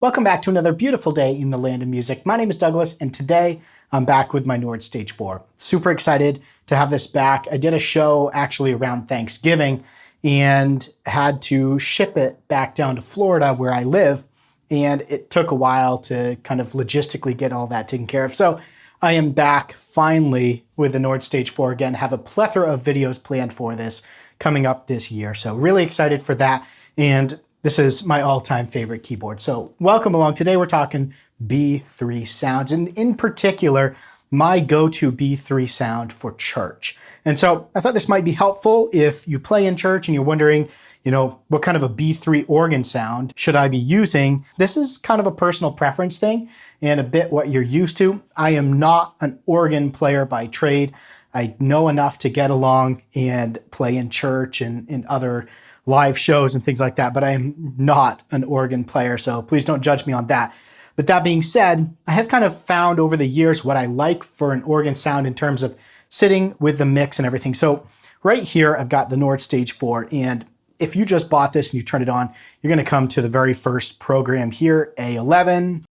Welcome back to another beautiful day in the land of music. My name is Douglas, and today I'm back with my Nord Stage 4. Super excited to have this back. I did a show actually around Thanksgiving and had to ship it back down to Florida where I live, and it took a while to kind of logistically get all that taken care of. So I am back finally with the Nord Stage 4 again, have a plethora of videos planned for this coming up this year. So really excited for that. And this is my all-time favorite keyboard. So welcome along. Today we're talking B3 sounds, and in particular, my go-to B3 sound for church. And so I thought this might be helpful if you play in church and you're wondering, what kind of a B3 organ sound should I be using? This is kind of a personal preference thing and a bit what you're used to. I am not an organ player by trade. I know enough to get along and play in church and in other live shows and things like that, but I am not an organ player, so please don't judge me on that. But that being said, I have kind of found over the years what I like for an organ sound in terms of sitting with the mix and everything. So right here, I've got the Nord Stage 4, and if you just bought this and you turn it on, you're gonna come to the very first program here, A11.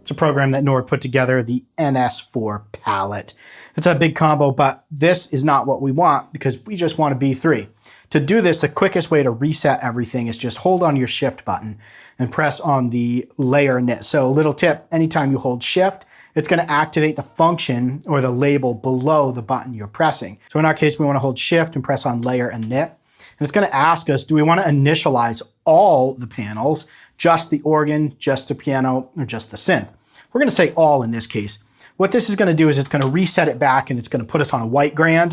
It's a program that Nord put together, the NS4 palette. It's a big combo, but this is not what we want because we just want a B3. To do this, the quickest way to reset everything is just hold on your shift button and press on the layer knit. So little tip, anytime you hold shift, it's gonna activate the function or the label below the button you're pressing. So in our case, we wanna hold shift and press on layer and knit. And it's gonna ask us, do we wanna initialize all the panels, just the organ, just the piano, or just the synth? We're gonna say all in this case. What this is gonna do is it's gonna reset it back and it's gonna put us on a white grand.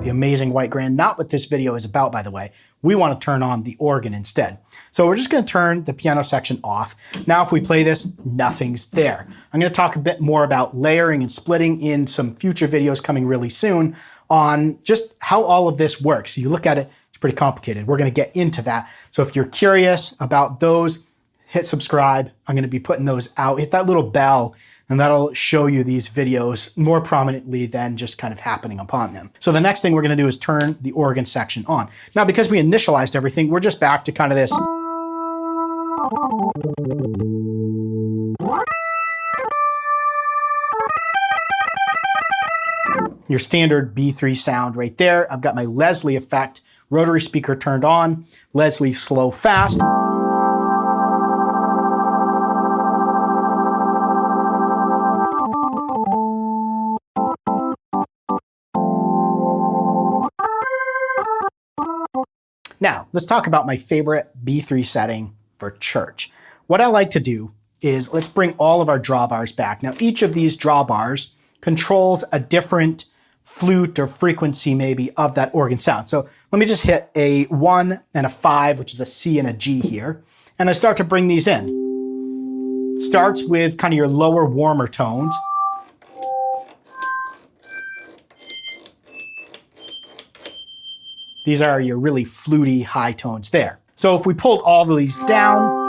The amazing white grand, not what this video is about, by the way. We wanna turn on the organ instead. So we're just gonna turn the piano section off. Now, if we play this, nothing's there. I'm gonna talk a bit more about layering and splitting in some future videos coming really soon on just how all of this works. You look at it, it's pretty complicated. We're gonna get into that. So if you're curious about those, hit subscribe. I'm gonna be putting those out. Hit that little bell and that'll show you these videos more prominently than just kind of happening upon them. So the next thing we're gonna do is turn the organ section on. Now, because we initialized everything, we're just back to kind of this. Your standard B3 sound right there. I've got my Leslie effect, rotary speaker turned on, Leslie slow fast. Now, let's talk about my favorite B3 setting for church. What I like to do is let's bring all of our drawbars back. Now, each of these drawbars controls a different flute or frequency maybe of that organ sound. So let me just hit a 1 and a 5, which is a C and a G here, and I start to bring these in. Starts with kind of your lower, warmer tones. These are your really fluty high tones there. So if we pulled all of these down,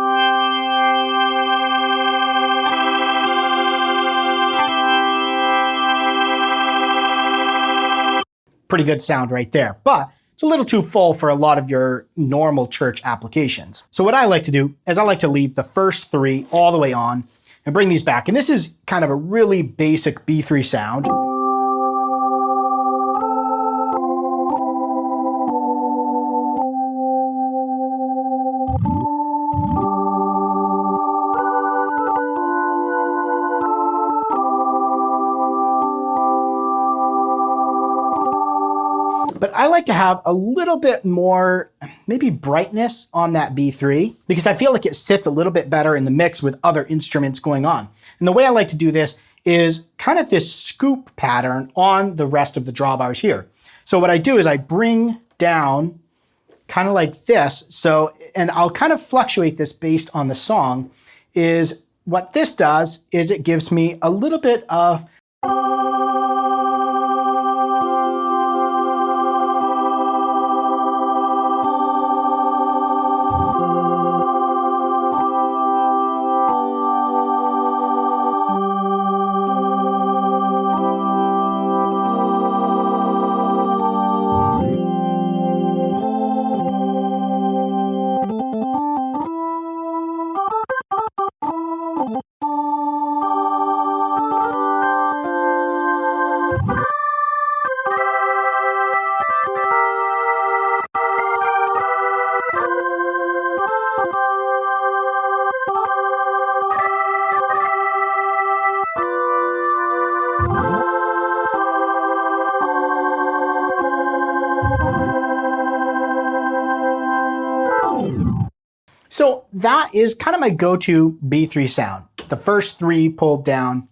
pretty good sound right there, but it's a little too full for a lot of your normal church applications. So what I like to do is I like to leave the first 3 all the way on and bring these back. And this is kind of a really basic B3 sound. But I like to have a little bit more, maybe brightness on that B3 because I feel like it sits a little bit better in the mix with other instruments going on. And the way I like to do this is kind of this scoop pattern on the rest of the drawbars here. So what I do is I bring down kind of like this. So, and I'll kind of fluctuate this based on the song, is what this does is it gives me a little bit of that is kind of my go-to B3 sound. The first three pulled down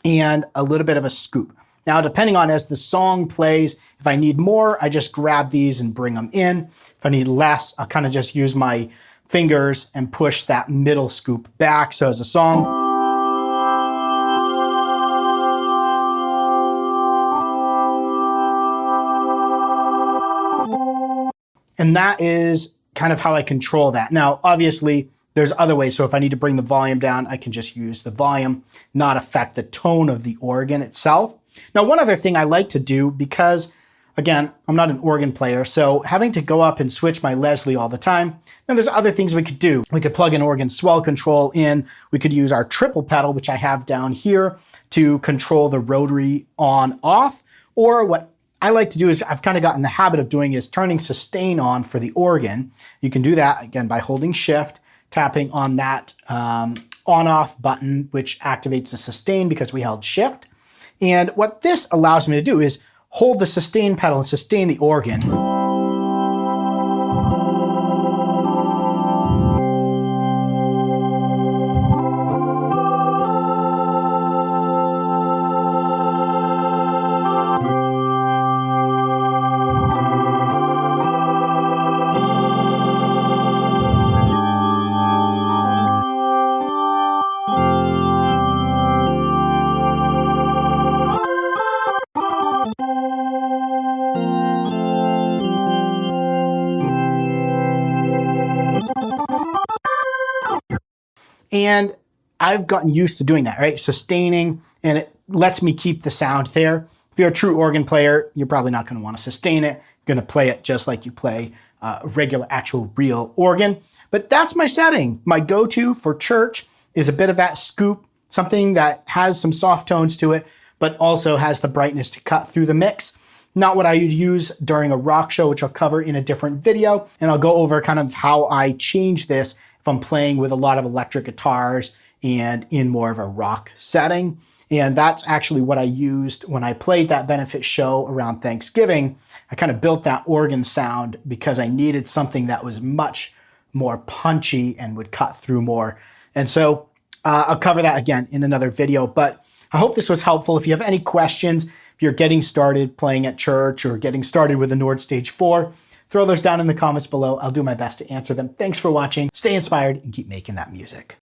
and a little bit of a scoop. Now, depending on as the song plays, if I need more, I just grab these and bring them in. If I need less, I'll kind of just use my fingers and push that middle scoop back. So as a song, and that is kind of how I control that. Now, obviously, there's other ways. So if I need to bring the volume down, I can just use the volume, not affect the tone of the organ itself. Now, one other thing I like to do, because again, I'm not an organ player, so having to go up and switch my Leslie all the time, then there's other things we could do. We could plug an organ swell control in. We could use our triple pedal, which I have down here, to control the rotary on off. Or what I like to do is I've kind of gotten the habit of doing is turning sustain on for the organ. You can do that again by holding shift, tapping on that on-off button, which activates the sustain because we held shift. And what this allows me to do is hold the sustain pedal and sustain the organ. And I've gotten used to doing that, right? Sustaining, and it lets me keep the sound there. If you're a true organ player, you're probably not going to want to sustain it. You're going to play it just like you play a regular, actual, real organ. But that's my setting. My go-to for church is a bit of that scoop, something that has some soft tones to it, but also has the brightness to cut through the mix. Not what I would use during a rock show, which I'll cover in a different video. And I'll go over kind of how I change this if I'm playing with a lot of electric guitars and in more of a rock setting. And that's actually what I used when I played that benefit show around Thanksgiving. I kind of built that organ sound because I needed something that was much more punchy and would cut through more. And so I'll cover that again in another video, but I hope this was helpful. If you have any questions, if you're getting started playing at church or getting started with the Nord Stage 4, throw those down in the comments below. I'll do my best to answer them. Thanks for watching. Stay inspired and keep making that music.